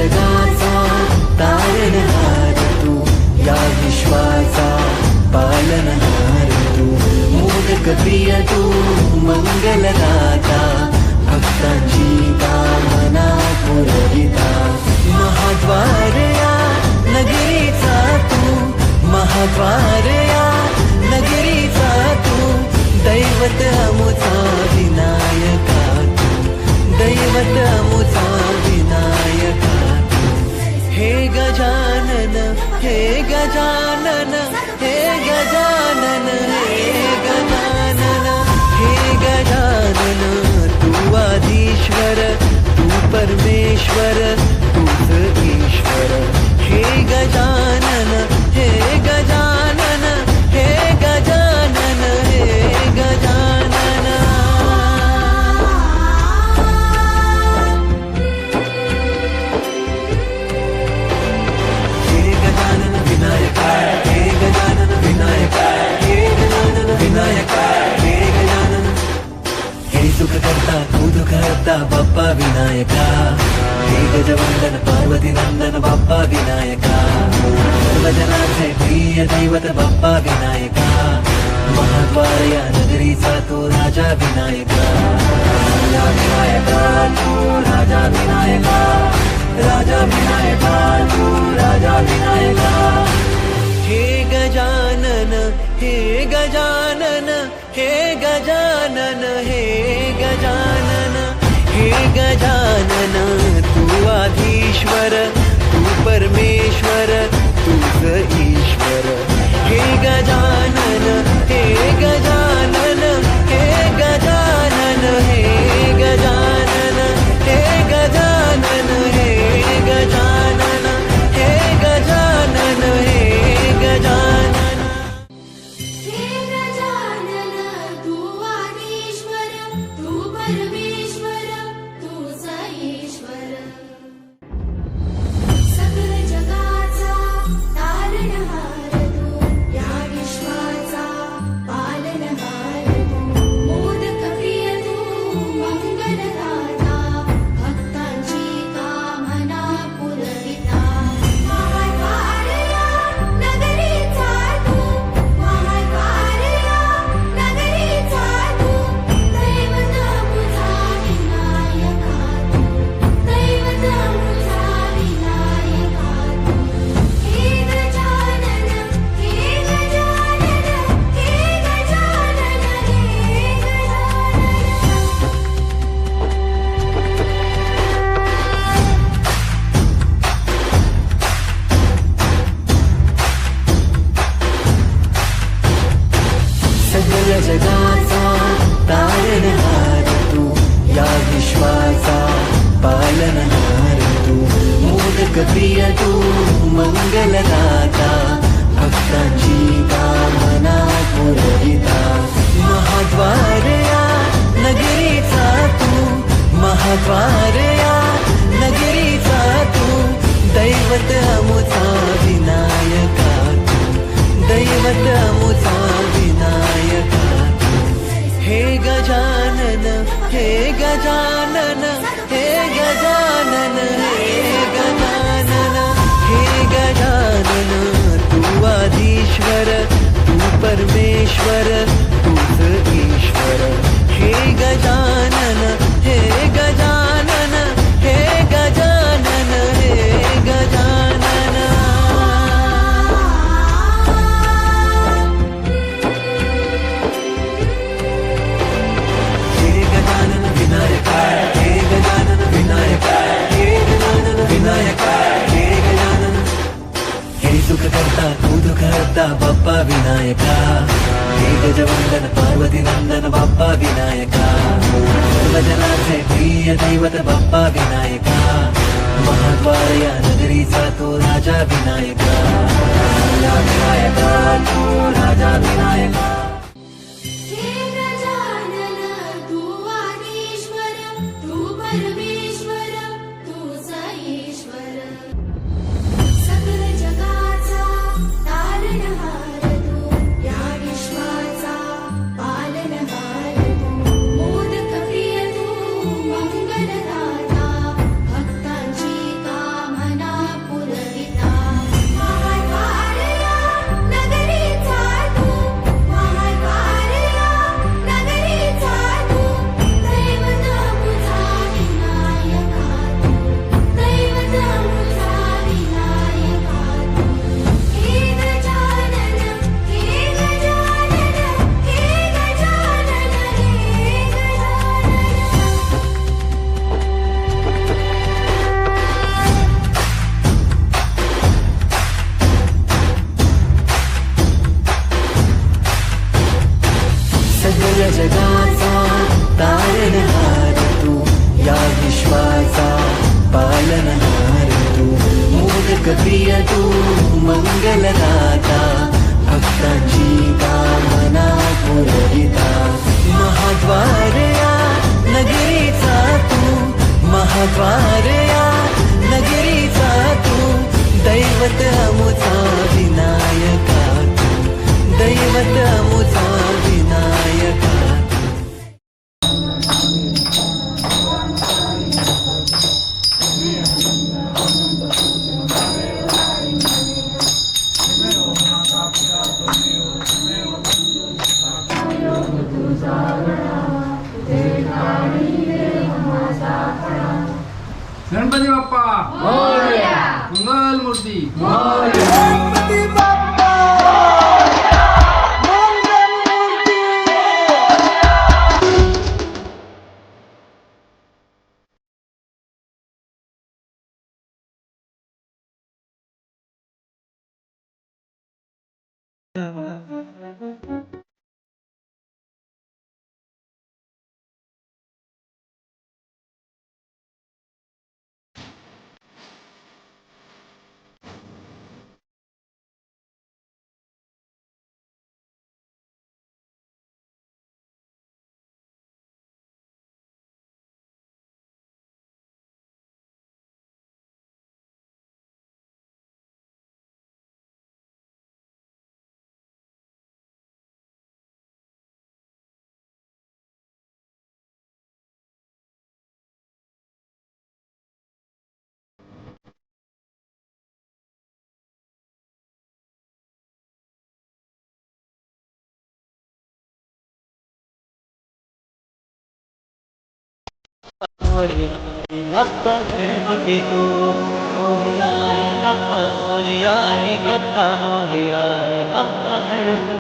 जगाचा तारणहार तू, या विश्वाचा पालनहार तू, मोदक प्रिय तू, मंगलदाता, भक्तांची कामना पुरविता, महाद्वार या नगरीचा तू, महाद्वार या नगरीचा तू, दैवत अमुचा विनायका तू, दैवत अमुचा विनायका तू. हे गजानन, हे गजानन, हे गजानन, हे गजानन, हे गजानन, तू आधीश्वर, तू परमेश्वर, तूच ईश्वर. हे गजानन, हे गजानन, हे गजानन, हे गजानन. हे गजानन विनायका, हे गजानन विनायका, हे गजानन विनायका, हे गजानन. हे सुख करता तू दुःख हरता बाप्पा विनायका, हे गजवंदन पार्वती नंदन बाप्पा विनायका, सर्वजनांचे प्रिय दैवत बाप्पा विनायका, महाद्वार या नगरीचा तो राजा विनायका, राजा विनायका तू, राजा विनायका, राजा विनायका तू, राजा विनायका. हे गजानन, हे गजानन, हे गजानन, हे गजानन, हे गजानन, तू आधीश्वर, तू परमेश्वर, तूच ईश्वर. हे गजानन, हे गजानन, हे गजानन, हे गजानन, हे गजानन, हे गजानन, हे गजानन, हे गजानन. हे गजानन, तू आधीश्वर, तू परमेश्वर, तूच ईश्वर. सकल जगाचा तारणहार तू, या विश्वाचा पालनहार तू, मोदक प्रिय तू, मंगलदाता, भक्तांची कामना पुरविता, महाद्वार या नगरीचा तू, महाद्वार या नगरीचा तू, दैवत अमुचा विनायका तू, दैवत अमुचा विनायका तू. हे गजानन, हे गजानन, हे गजानन, हे गजानन. सकल जगाचा तारणहार तू, या विश्वाचा पालनहार तू, मोदक प्रिय तू, मंगलदाता, भक्तांची कामना पुरविता, महाद्वार या नगरीचा तू, महाद्वार या नगरीचा तू, दैवत अमुचा विनायका तू, दैवत अमुचा विनायका तू. हे गजानन, हे गजानन, हे गजानन, हे गजानन, हे गजानन, तू आधीश्वर, तू परमेश्वर, तूच ईश्वर. हे गजानन, हे गजानन, हे गजानन, हे गजानन. हे गजानन विनायका, हे गजानन विनायका, हे गजानन विनायका, हे गजानन. हे सुख करता तू दुःख हरता बाप्पा विनायका, हे गजवंदन पार्वती नंदन बाप्पा विनायका, सर्वजनांचे प्रिय दैवत बाप्पा विनायका, महाद्वार या नगरीचा तो राजा विनायका, राजा विनायका तू, राजा विनायका. हे गजानन, तू आधीश्वर, तू परमेश्वर, तूच ईश्वर. सकल जगाचा तारणहार तू, या विश्वाचा पालनहार तू, मोदक प्रिय तू, मंगलदाता, भक्तांची कामना लोकप्रिय तू मंगलदाता भक्तांची कामना पुरविता महाद्वार या नगरीचा तू महाद्वार या नगरीचा तू दैवत अमुचा विनायका तू दैवत अमुचा विनायका गणपती बाप्पा मंगल मूर्ती Oh,